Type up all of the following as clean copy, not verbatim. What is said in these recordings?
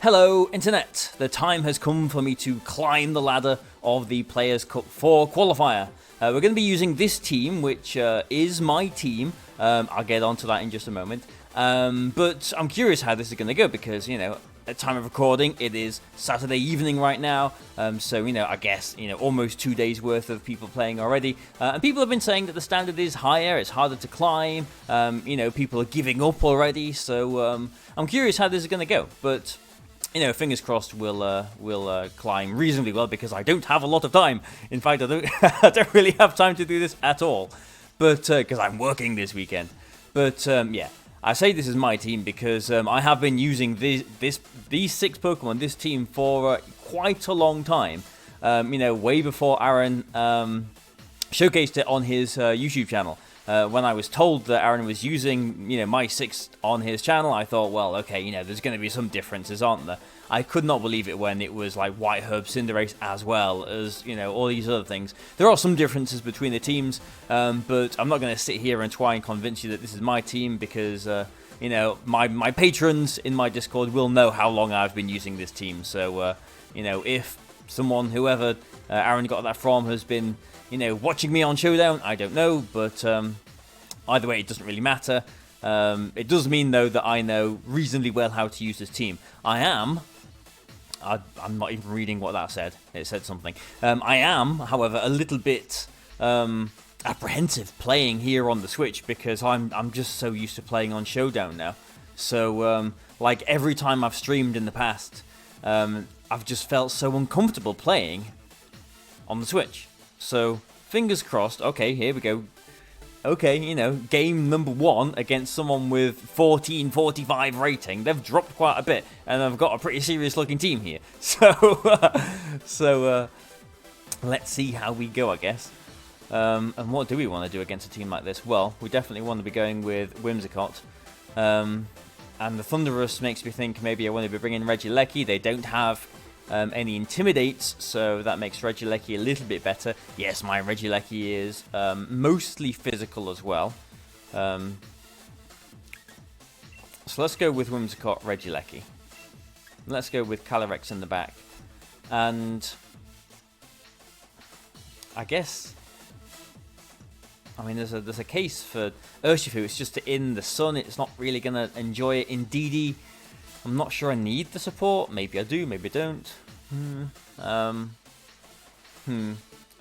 Hello, Internet! The time has come for me to climb the ladder of the Players' Cup 4 Qualifier. We're going to be using this team, which is my team. I'll get onto that in just a moment. But I'm curious how this is going to go because, you know, at time of recording, it is Saturday evening right now. So, you know, I guess, you know, almost 2 days worth of people playing already. And people have been saying that the standard is higher, it's harder to climb. You know, people are giving up already. So, I'm curious how this is going to go. But, you know, fingers crossed we'll climb reasonably well because I don't have a lot of time. In fact, I don't really have time to do this at all. But, because I'm working this weekend. But, yeah. I say this is my team because I have been using these 6 Pokemon, this team, for quite a long time. You know, way before Aaron showcased it on his YouTube channel. When I was told that Aaron was using, you know, my 6 on his channel, I thought, well, okay, you know, there's going to be some differences, aren't there? I could not believe it when it was like White Herb Cinderace as well as, you know, all these other things. There are some differences between the teams, but I'm not going to sit here and try and convince you that this is my team because, you know, my patrons in my Discord will know how long I've been using this team. So, you know, if someone, whoever Aaron got that from, has been, you know, watching me on Showdown, I don't know, but either way, it doesn't really matter. It does mean, though, that I know reasonably well how to use this team. I'm not even reading what that said. It said something. I am, however, a little bit apprehensive playing here on the Switch because I'm just so used to playing on Showdown now. So, like every time I've streamed in the past, I've just felt so uncomfortable playing on the Switch. So, fingers crossed. Okay, here we go. Okay, you know, game number 1 against someone with 1445 rating. They've dropped quite a bit, and I've got a pretty serious looking team here. So, let's see how we go, I guess. And what do we want to do against a team like this? Well, we definitely want to be going with Whimsicott. And the Thunderous makes me think maybe I want to be bringing Regieleki. They don't have any Intimidates, so that makes Regieleki a little bit better. Yes, my Regieleki is mostly physical as well. So let's go with Whimsicott, Regieleki. Let's go with Calyrex in the back. And I guess, I mean, there's a case for Urshifu. It's just in the sun. It's not really going to enjoy it. Indeedee, I'm not sure I need the support. Maybe I do, maybe I don't.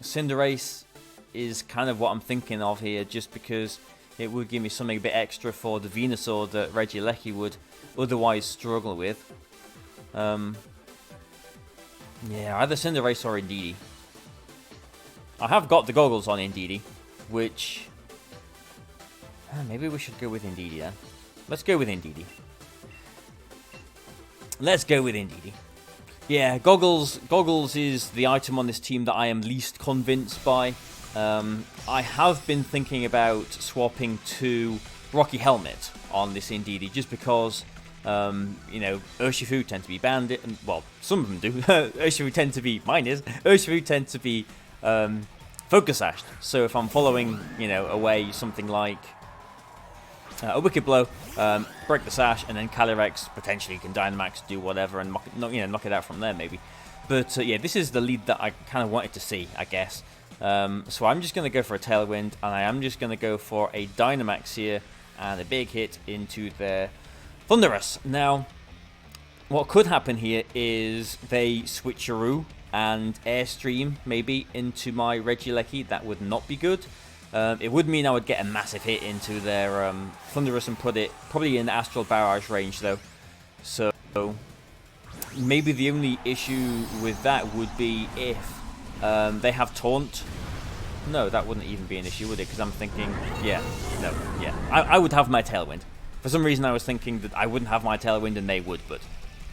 Cinderace is kind of what I'm thinking of here, just because it would give me something a bit extra for the Venusaur that Regieleki would otherwise struggle with. Yeah, either Cinderace or Indeedee. I have got the goggles on Indeedee, which maybe we should go with Indeedee then. Let's go with Indeedee. Let's go with Indeedee. Yeah, Goggles is the item on this team that I am least convinced by. I have been thinking about swapping to Rocky Helmet on this Indeedee, just because, you know, Urshifu tend to be banned. Well, some of them do. Urshifu tend to be, Urshifu tend to be Focus Sashed. So if I'm following, you know, away something like a Wicked Blow, break the Sash, and then Calyrex potentially can Dynamax, do whatever, and knock it out from there maybe. But yeah, this is the lead that I kind of wanted to see, I guess. So I'm just going to go for a Tailwind, and I am just going to go for a Dynamax here, and a big hit into their Thunderous. Now, what could happen here is they switcheroo and Airstream maybe into my Regieleki. That would not be good. It would mean I would get a massive hit into their Thunderous and put it probably in Astral Barrage range, though. So maybe the only issue with that would be if they have Taunt. No, that wouldn't even be an issue, would it? Because I'm thinking, yeah, no, yeah. I would have my Tailwind. For some reason, I was thinking that I wouldn't have my Tailwind and they would, but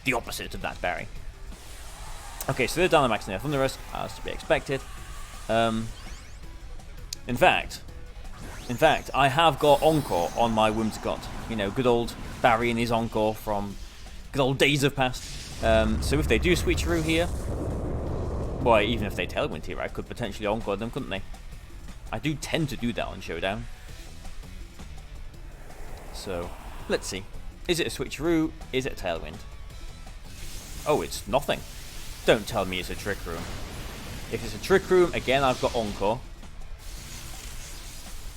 the opposite of that, Barry. Okay, so they're Dynamax and they're Thunderous, as to be expected. In fact, I have got Encore on my Whimsicott. You know, good old Barry and his Encore from good old days of past. So if they do switcheroo here, well, even if they Tailwind here, I could potentially Encore them, couldn't they? I do tend to do that on Showdown. So, let's see. Is it a switcheroo? Is it a Tailwind? Oh, it's nothing. Don't tell me it's a Trick Room. If it's a Trick Room, again, I've got Encore.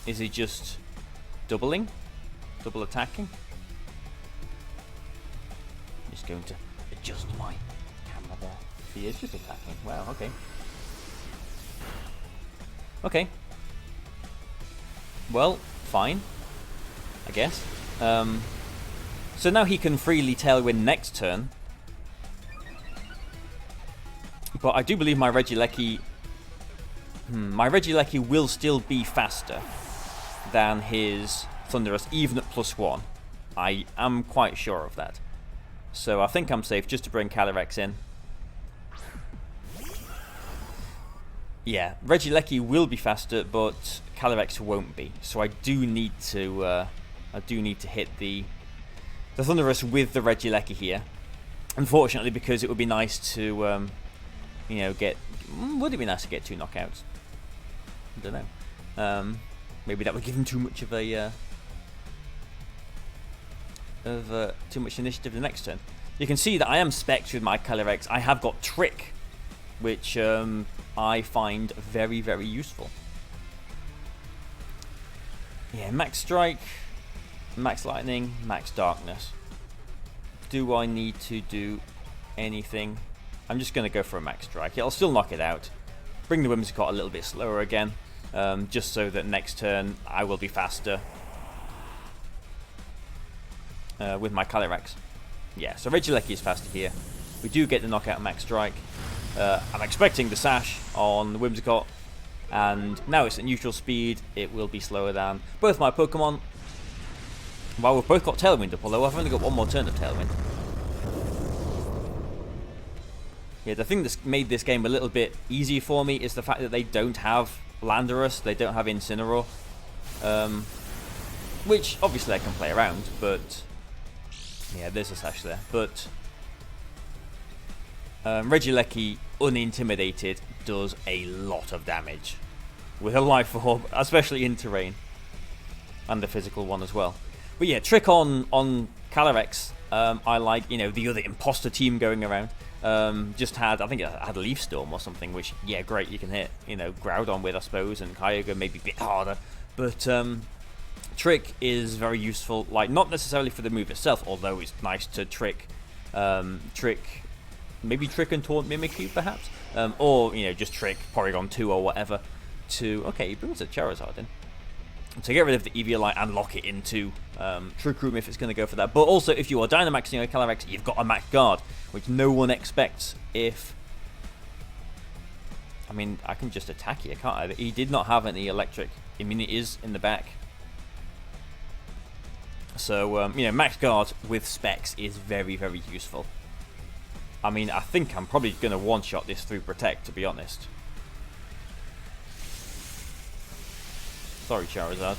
Is he just doubling? Double attacking? I'm just going to adjust my camera there. He is just attacking. Wow, okay. Okay. Well, fine. I guess. So now he can freely Tailwind next turn. But I do believe my Regieleki... my Regieleki will still be faster than his Thunderous, even at +1. I am quite sure of that. So I think I'm safe just to bring Calyrex in. Yeah, Regieleki will be faster, but Calyrex won't be. So I do need to hit the Thunderous with the Regieleki here. Unfortunately, because it would be nice to you know, would it be nice to get 2 knockouts? I don't know. Maybe that would give him too much of a too much initiative the next turn. You can see that I am specced with my Calyrex. I have got Trick, which I find very, very useful. Yeah, Max Strike, Max Lightning, Max Darkness. Do I need to do anything? I'm just going to go for a Max Strike. It'll still knock it out. Bring the Whimsicott a little bit slower again, just so that next turn I will be faster with my Calyrex. Yeah, so Regieleki is faster here. We do get the knockout Max Strike. I'm expecting the Sash on the Whimsicott, and now it's at neutral speed. It will be slower than both my Pokemon. Well, we've both got Tailwind up, although I've only got one more turn of Tailwind. Yeah, the thing that's made this game a little bit easier for me is the fact that they don't have Landorus, they don't have Incineroar. Which, obviously I can play around, but... yeah, there's a Sash there. But Regieleki, unintimidated, does a lot of damage. With a Life Orb, especially in terrain. And the physical one as well. But yeah, Trick on Calyrex. I like, you know, the other imposter team going around. Just had, I think it had Leaf Storm or something, which, yeah, great, you can hit, you know, Groudon with, I suppose, and Kyogre maybe a bit harder. But Trick is very useful, like, not necessarily for the move itself, although it's nice to Trick maybe Trick and Taunt Mimikyu, perhaps? Or, you know, just Trick Porygon 2 or whatever to, okay, he brings a Charizard in. To get rid of the Eviolite and lock it into Trick Room if it's going to go for that. But also, if you are Dynamaxing your Calyrex, you've got a Max Guard, which no one expects if... I mean, I can just attack here, can't I? He did not have any electric immunities in the back. So, you know, Max Guard with specs is very, very useful. I mean, I think I'm probably going to one-shot this through Protect, to be honest. Sorry, Charizard.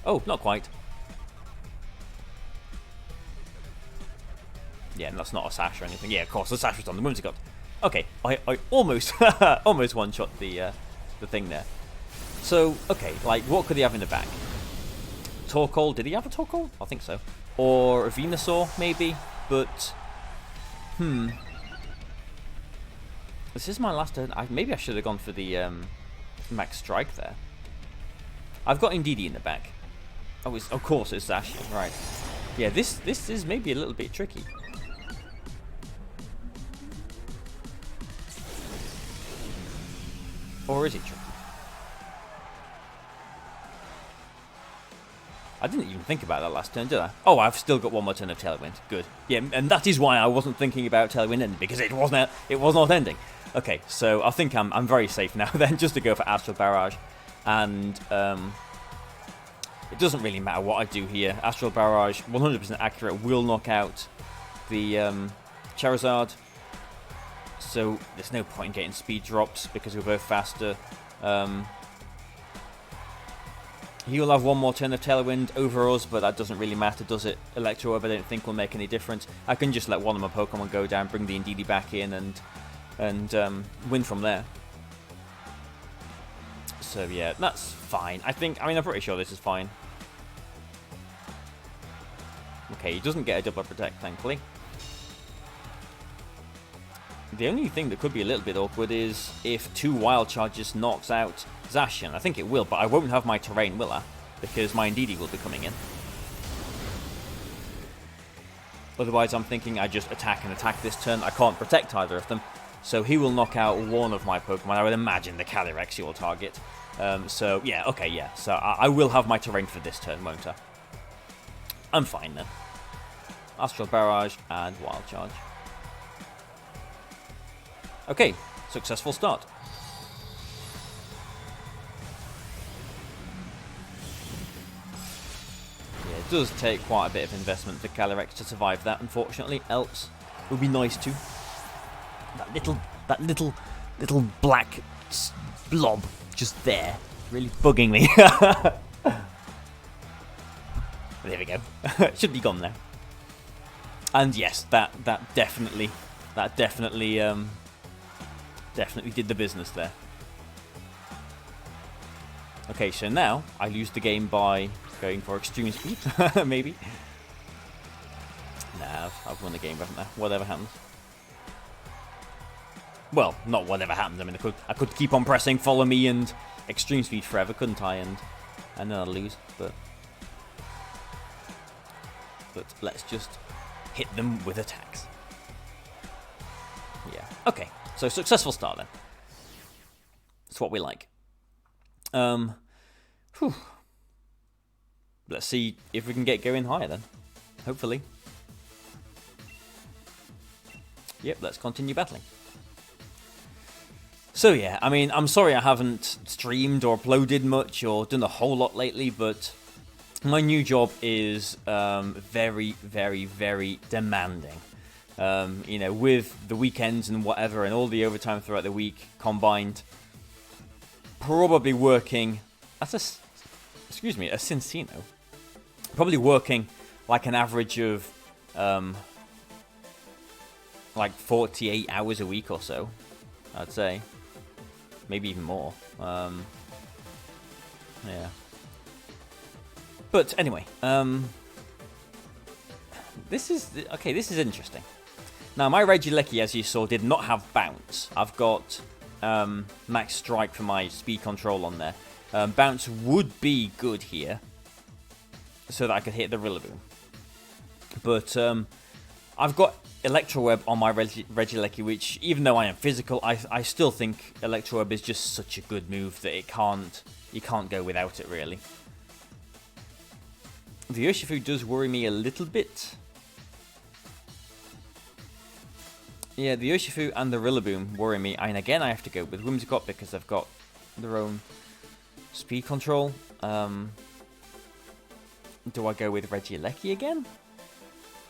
Oh, not quite. Yeah, and that's not a Sash or anything. Yeah, of course, the Sash was on the Whimsicott. Okay, I almost almost one-shot the thing there. So, okay, like, what could he have in the back? Torkoal, did he have a Torkoal? I think so. Or a Venusaur, maybe, but... This is my last turn. Maybe I should have gone for the Max Strike there. I've got Indeedee in the back. Oh, of course it's Sash, right. Yeah, this is maybe a little bit tricky. Or is it tricky? I didn't even think about that last turn, did I? Oh, I've still got one more turn of Tailwind. Good. Yeah, and that is why I wasn't thinking about Tailwind ending, because it was not ending. Okay, so I think I'm very safe now then, just to go for Astral Barrage. And it doesn't really matter what I do here. Astral Barrage, 100% accurate, will knock out the Charizard. So there's no point in getting speed drops because we're both faster. He will have one more turn of Tailwind over us, but that doesn't really matter, does it? Electro Orb I don't think will make any difference. I can just let one of my Pokemon go down, bring the Indeedee back in, and win from there. So yeah, that's fine. I'm pretty sure this is fine. Okay, he doesn't get a double protect, thankfully. The only thing that could be a little bit awkward is if 2 Wild Charges knocks out Zacian. I think it will, but I won't have my terrain, will I? Because my Indeedee will be coming in. Otherwise, I'm thinking I just attack and attack this turn. I can't protect either of them. So he will knock out one of my Pokemon. I would imagine the Calyrex will target. So, yeah, okay, yeah. So I will have my terrain for this turn, won't I? I'm fine then. Astral Barrage and Wild Charge. Okay, successful start. Yeah, it does take quite a bit of investment for Calyrex to survive that, unfortunately. Else, it would be nice to. That little black blob just there, really bugging me. There we go. It should be gone now. And yes, that definitely did the business there. Okay, so now I lose the game by going for extreme speed, maybe. Nah, I've won the game, haven't I? Whatever happens. Well, not whatever happens. I mean, I could keep on pressing follow me and extreme speed forever, couldn't I? And then I'll lose. But let's just hit them with attacks. Yeah. Okay. So successful start then. That's what we like. Whew. Let's see if we can get going higher then. Hopefully. Yep. Let's continue battling. So yeah, I mean, I'm sorry I haven't streamed or uploaded much or done a whole lot lately, but my new job is very, very, very demanding. You know, with the weekends and whatever and all the overtime throughout the week combined, probably working, a Cincino, probably working like an average of like 48 hours a week or so, I'd say. Maybe even more. Yeah. But anyway, this is interesting. Now, my Regieleki, as you saw, did not have bounce. I've got max strike for my speed control on there. Bounce would be good here, so that I could hit the Rillaboom. But I've got Electroweb on my Regieleki, which, even though I am physical, I still think Electroweb is just such a good move that you can't go without it, really. The Urshifu does worry me a little bit. Yeah, the Urshifu and the Rillaboom worry me, and again I have to go with Whimsicott because they've got their own speed control. Do I go with Regieleki again?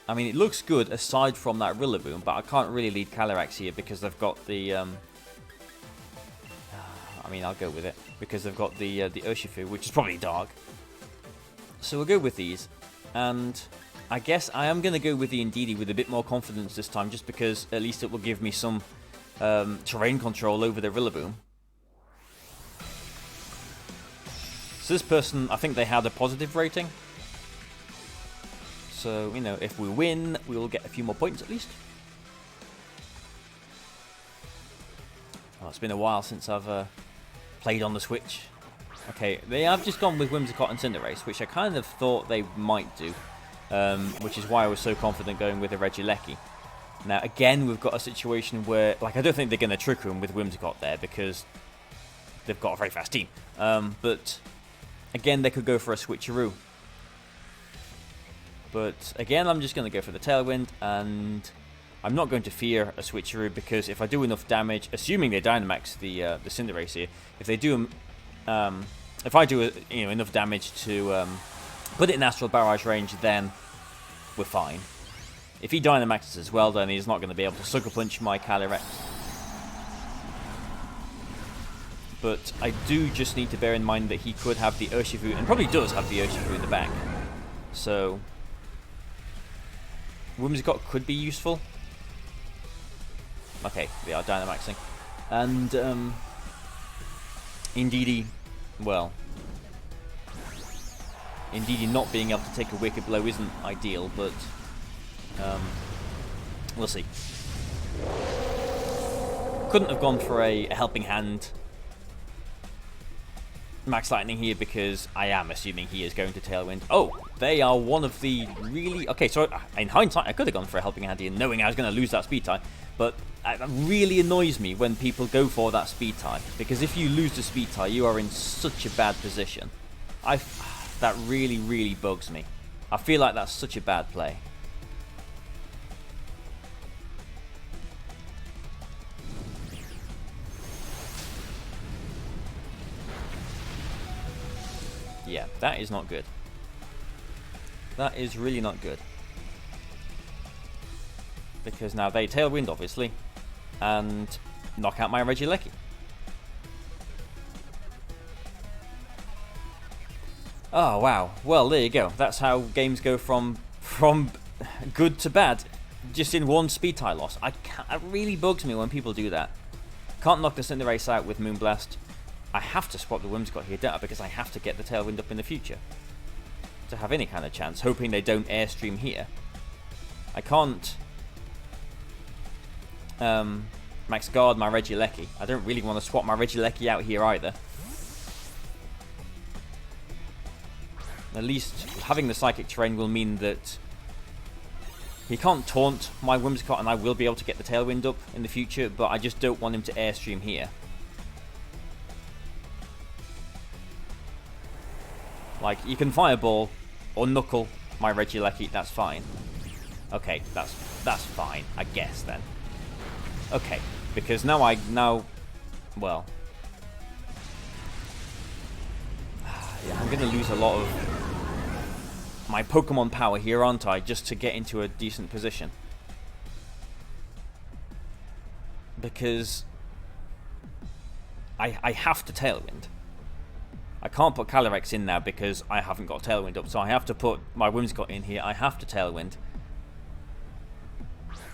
I mean, it looks good aside from that Rillaboom, but I can't really lead Calyrex here because they've got the... I mean, I'll go with it because they've got the Urshifu, which is probably Dark. So we'll go with these, and I guess I am going to go with the Indeedee with a bit more confidence this time, just because at least it will give me some terrain control over the Rillaboom. So this person, I think they had a positive rating. So, you know, if we win, we will get a few more points at least. Oh, it's been a while since I've played on the Switch. Okay, they have just gone with Whimsicott and Cinderace, which I kind of thought they might do. Which is why I was so confident going with a Regieleki. Now, again, we've got a situation where, like, I don't think they're going to trick him with Whimsicott there because they've got a very fast team. But, again, they could go for a switcheroo. But, again, I'm just going to go for the Tailwind, and I'm not going to fear a switcheroo because if I do enough damage, assuming they Dynamax the Cinderace here, if they do, if I do enough damage to put it in Astral Barrage range, then we're fine. If he Dynamaxes as well, then he's not going to be able to Sucker Punch my Calyrex. But I do just need to bear in mind that he could have the Urshifu, and probably does have the Urshifu in the back. So Whimsicott could be useful. Okay, they are Dynamaxing. And Indeedee, well, Indeedee not being able to take a Wicked Blow isn't ideal, but we'll see. couldn't have gone for a helping hand Max Lightning here because I am assuming he is going to Tailwind. Oh, they are one of the really... Okay, so in hindsight, I could have gone for a helping hand here knowing I was going to lose that speed tie. But it really annoys me when people go for that speed tie. Because if you lose the speed tie, you are in such a bad position. That really, really bugs me. I feel like that's such a bad play. Yeah, that is not good. That is really not good. Because now they Tailwind, obviously, and knock out my Regieleki. Oh, wow. Well, there you go. That's how games go from good to bad, just in one speed tie loss. It really bugs me when people do that. Can't knock the Cinderace out with Moonblast. I have to swap the Whimsicott here, don't I? Because I have to get the Tailwind up in the future to have any kind of chance, hoping they don't Airstream here. I can't Max Guard my Regieleki. I don't really want to swap my Regieleki out here either. At least having the Psychic Terrain will mean that he can't taunt my Whimsicott and I will be able to get the Tailwind up in the future, but I just don't want him to Airstream here. Like, you can Fireball or Knuckle my Regieleki, that's fine. Okay, that's fine, I guess, then. Okay, because now well... Yeah, I'm going to lose a lot of my Pokemon power here, aren't I, just to get into a decent position. Because I have to Tailwind. I can't put Calyrex in now because I haven't got Tailwind up, so I have to put my Whimsicott in here. I have to Tailwind.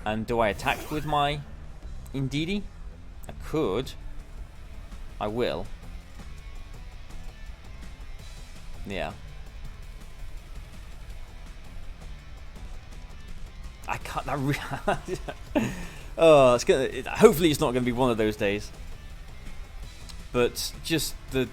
And do I attack with my Indeedee? I could. I will. Yeah. I can't. Oh, it's gonna. Hopefully, it's not going to be one of those days. But just the.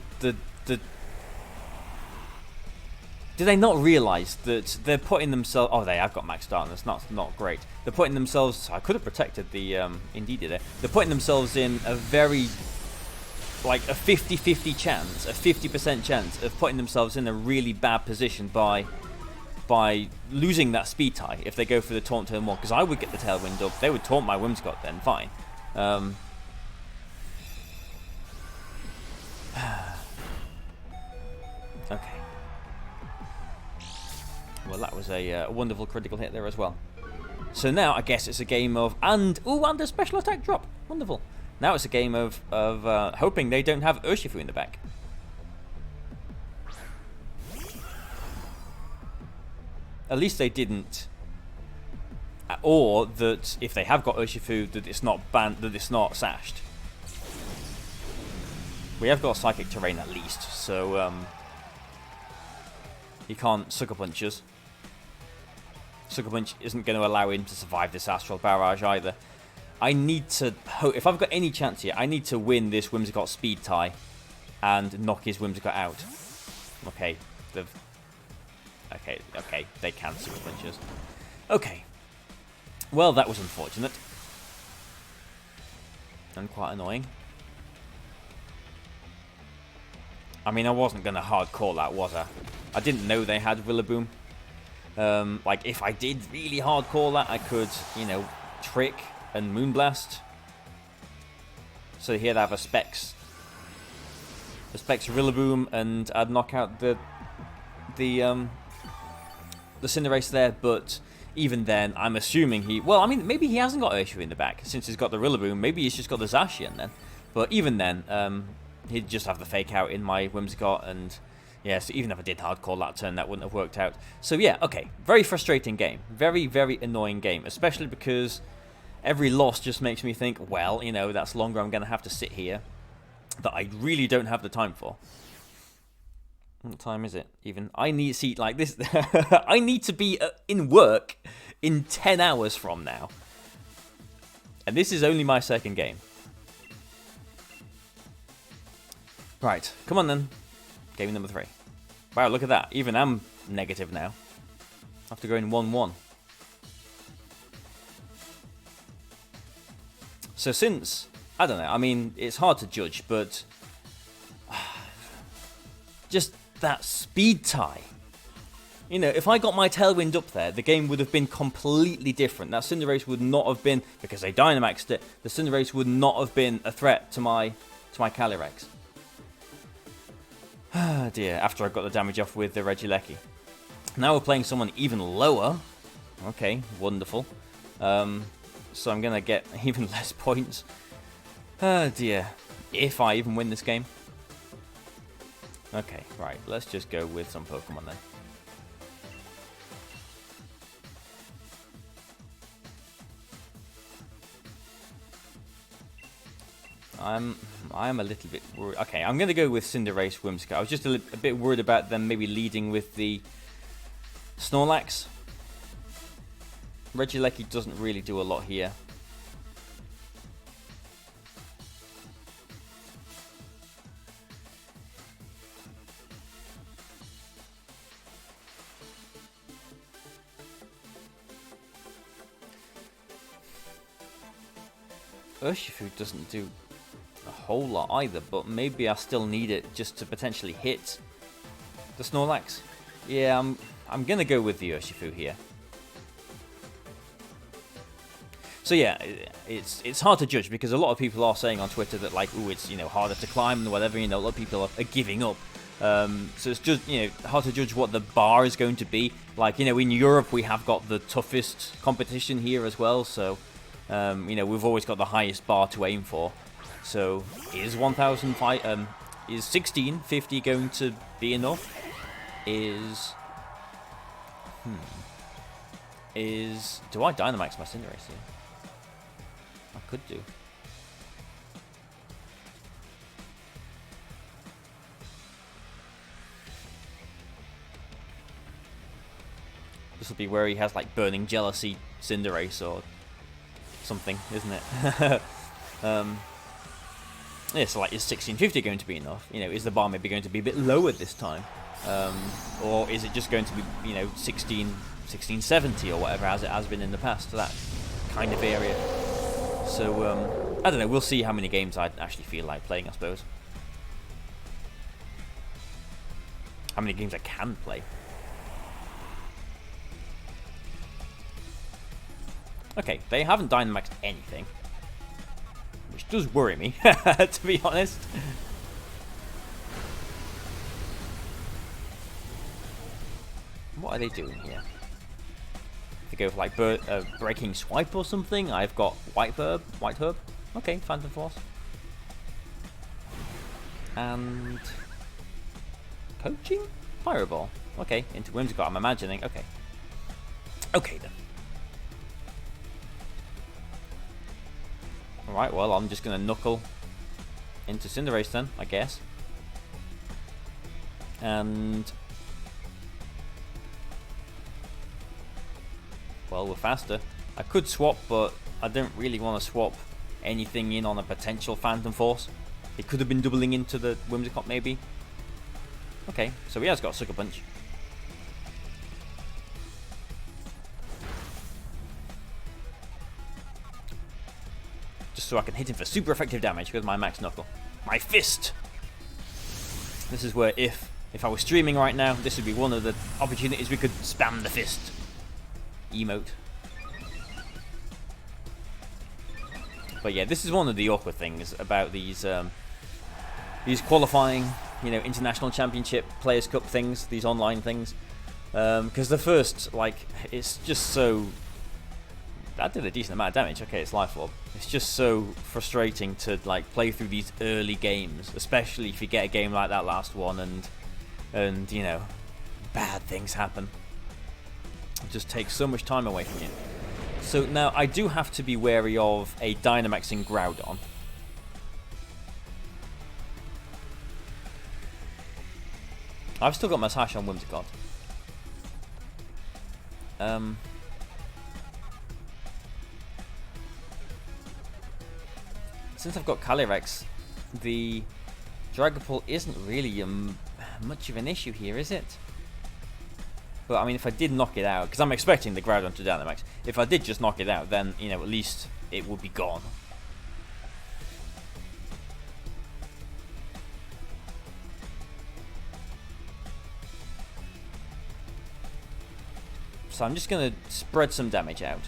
Do they not realise that they're putting themselves... Oh, they have got Max Darkness. That's not great. They're putting themselves... I could have protected the Indeedee there. They're putting themselves in a very... Like a 50-50 chance, a 50% chance of putting themselves in a really bad position by losing that speed tie if they go for the taunt turn 1. Because I would get the Tailwind up. They would taunt my Whimsicott then, fine. Okay. Well, that was a wonderful critical hit there as well. So now I guess it's a game of... And a special attack drop. Wonderful. Now it's a game of hoping they don't have Urshifu in the back. At least they didn't. Or that if they have got Urshifu, that it's not banned, that it's not sashed. We have got Psychic Terrain at least, so he can't Sucker Punch us. Sucker Punch isn't going to allow him to survive this Astral Barrage either. I need to... If I've got any chance here, I need to win this Whimsicott speed tie and knock his Whimsicott out. Okay. Okay. They can Super Punch us. Okay. Well, that was unfortunate. And quite annoying. I mean, I wasn't going to hard call that, was I? I didn't know they had Rillaboom. Like, if I did really hard call that, I could, you know, Trick and Moonblast. So here they have a Specs Rillaboom, and I'd knock out the Cinderace there, but even then, I'm assuming he... Well, I mean, maybe he hasn't got Urshifu in the back, since he's got the Rillaboom. Maybe he's just got the Zacian then. But even then, he'd just have the Fake Out in my Whimsicott, and... Yeah, so even if I did hard call that turn, that wouldn't have worked out. So yeah, okay. Very frustrating game. Very, very annoying game, especially because every loss just makes me think, well, you know, that's longer I'm going to have to sit here that I really don't have the time for. What time is it? Even I need to see like this. I need to be in work in 10 hours from now. And this is only my second game. Right, come on then. Game number 3. Wow, look at that. Even I'm negative now. I have to go in 1-1. So since, I don't know, I mean, it's hard to judge, but just that speed tie. You know, if I got my Tailwind up there, the game would have been completely different. That Cinderace would not have been, because they Dynamaxed it, the Cinderace would not have been a threat to my Calyrex. Ah dear, after I got the damage off with the Regieleki. Now we're playing someone even lower. Okay, wonderful. So I'm going to get even less points. Ah dear, if I even win this game. Okay, right, let's just go with some Pokemon then. I'm a little bit worried. Okay, I'm going to go with Cinderace, Whimsicott. I was just a bit worried about them maybe leading with the Snorlax. Regieleki doesn't really do a lot here. Urshifu doesn't do a whole lot either, but maybe I still need it just to potentially hit the Snorlax. Yeah, I'm gonna go with the Urshifu here. So yeah, it's hard to judge because a lot of people are saying on Twitter that like, ooh, it's, you know, harder to climb and whatever. You know, a lot of people are giving up. So it's just, you know, hard to judge what the bar is going to be. Like, you know, in Europe we have got the toughest competition here as well. So you know, we've always got the highest bar to aim for. So is 1650 going to be enough? Do I Dynamax my Cinderace here? I could do. This will be where he has like Burning Jealousy Cinderace or something, isn't it? Yeah, so like, is 1650 going to be enough? You know, is the bar maybe going to be a bit lower this time? Or is it just going to be, you know, 1670 or whatever, as it has been in the past, that kind of area? So, I don't know, we'll see how many games I actually feel like playing, I suppose. How many games I can play. Okay, they haven't Dynamaxed anything, which does worry me, to be honest. What are they doing here? They go for like Breaking Swipe or something. I've got White Herb. Okay, Phantom Force. And Coaching? Fireball. Okay, into Whimsicott, I'm imagining. Okay. Okay then. Alright, well, I'm just going to knuckle into Cinderace then, I guess. And well, we're faster. I could swap, but I don't really want to swap anything in on a potential Phantom Force. It could have been doubling into the Whimsicott, maybe. Okay, so he has got a Sucker Punch. Just so I can hit him for super effective damage with my Max Knuckle. My Fist! This is where, if I was streaming right now, this would be one of the opportunities we could spam the Fist emote. But yeah, this is one of the awkward things about these qualifying, you know, international championship, Players Cup things, these online things, because the first, like, it's just so. That did a decent amount of damage. Okay, it's Life Orb. It's just so frustrating to like play through these early games, especially if you get a game like that last one and you know, bad things happen. It just takes so much time away from you. So now I do have to be wary of a Dynamaxing Groudon. I've still got my Sash on Whimsicott. Since I've got Calyrex, the Dragapult isn't really much of an issue here, is it? But, I mean, if I did knock it out, because I'm expecting the Groudon to Dynamax. If I did just knock it out, then, you know, at least it would be gone. So I'm just going to spread some damage out.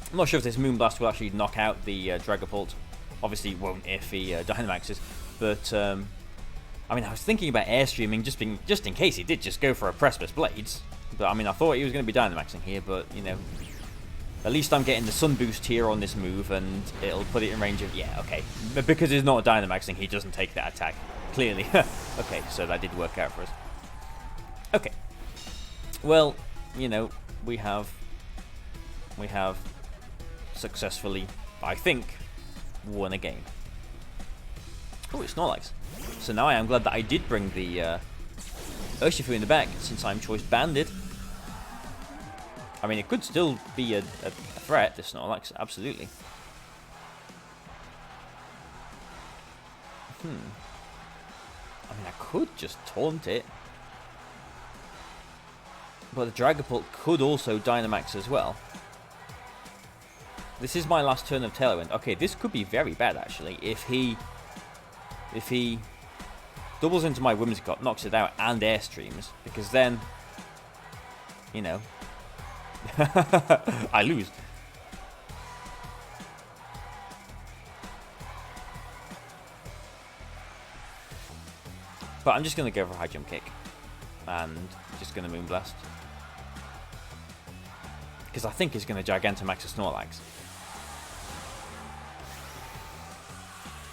I'm not sure if this Moonblast will actually knock out the Dragapult. Obviously it won't if he Dynamaxes. But, I mean, I was thinking about Airstreaming just in case he did just go for a Precipice Blades. But, I mean, I thought he was going to be Dynamaxing here, but, you know, at least I'm getting the Sun Boost here on this move, and it'll put it in range of, yeah, okay. But because he's not Dynamaxing, he doesn't take that attack, clearly. Okay, so that did work out for us. Okay. Well, you know, we have successfully, I think, won a game. Oh, it's Snorlax. So now I am glad that I did bring the Urshifu in the back, since I'm Choice Banded. I mean, it could still be a threat, this Snorlax, absolutely. I mean, I could just taunt it. But the Dragapult could also Dynamax as well. This is my last turn of Tailwind. Okay, this could be very bad, actually, if he doubles into my Whimsicott, knocks it out, and Airstreams, because then, you know, I lose. But I'm just going to go for a High Jump Kick, and just going to Moonblast. Because I think he's going to Gigantamax a Snorlax.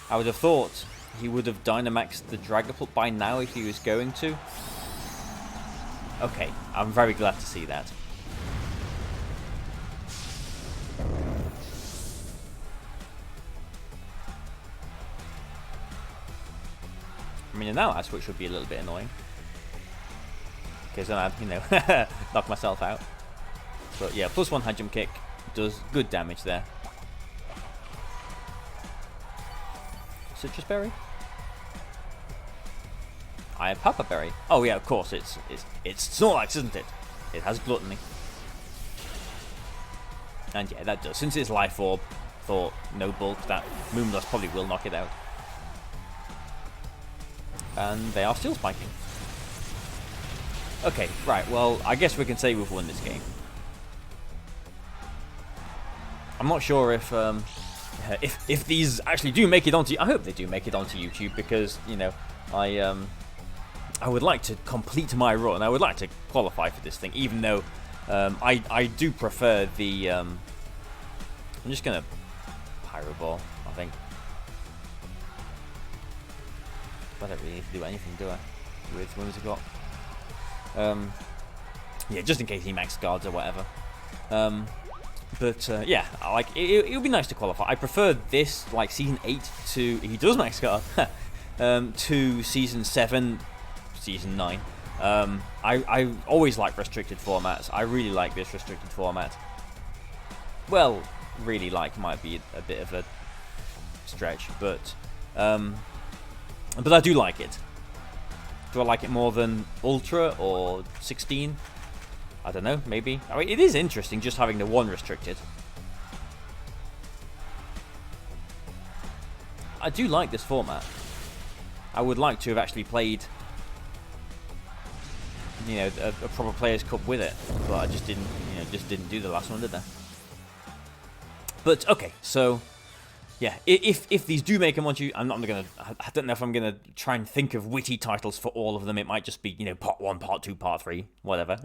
I would have thought he would have Dynamaxed the Dragapult by now if he was going to. Okay, I'm very glad to see that. I mean, now that switch would be a little bit annoying. Because then I'd, you know, knock myself out. But yeah, +1 High Jump Kick does good damage there. Citrus Berry? I have Papa Berry. Oh yeah, of course, it's Snorlax, isn't it? It has Gluttony. And yeah, that does. Since it's Life Orb, thought no bulk, that Moonblast probably will knock it out. And they are still spiking. Okay, right, well, I guess we can say we've won this game. I'm not sure if these actually do make it onto... I hope they do make it onto YouTube, because, you know, I would like to complete my run. I would like to qualify for this thing, even though I do prefer the... I'm just going to Pyro Ball, I think. I don't really need to do anything, do I? With Whimsicott. Yeah, just in case he max guards or whatever. But yeah, like it would be nice to qualify. I prefer this, like Season 8 to... He does max guard. To Season 7, Season 9. I always like restricted formats. I really like this restricted format. Well, really like might be a bit of a stretch, but I do like it. Do I like it more than Ultra or 16? I don't know, maybe. I mean, it is interesting just having the one restricted. I do like this format. I would like to have actually played, you know, a proper Players' Cup with it, but I just didn't, you know, just didn't do the last one, did I? But okay, so yeah, if these do make them onto, I don't know if I'm gonna try and think of witty titles for all of them. It might just be, you know, part 1, part 2, part 3, whatever.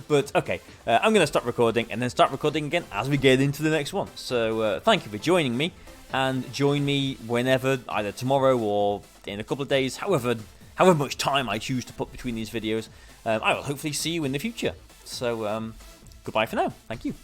But okay, I'm gonna stop recording and then start recording again as we get into the next one. So thank you for joining me, and join me whenever, either tomorrow or in a couple of days, however much time I choose to put between these videos. I will hopefully see you in the future. So goodbye for now. Thank you.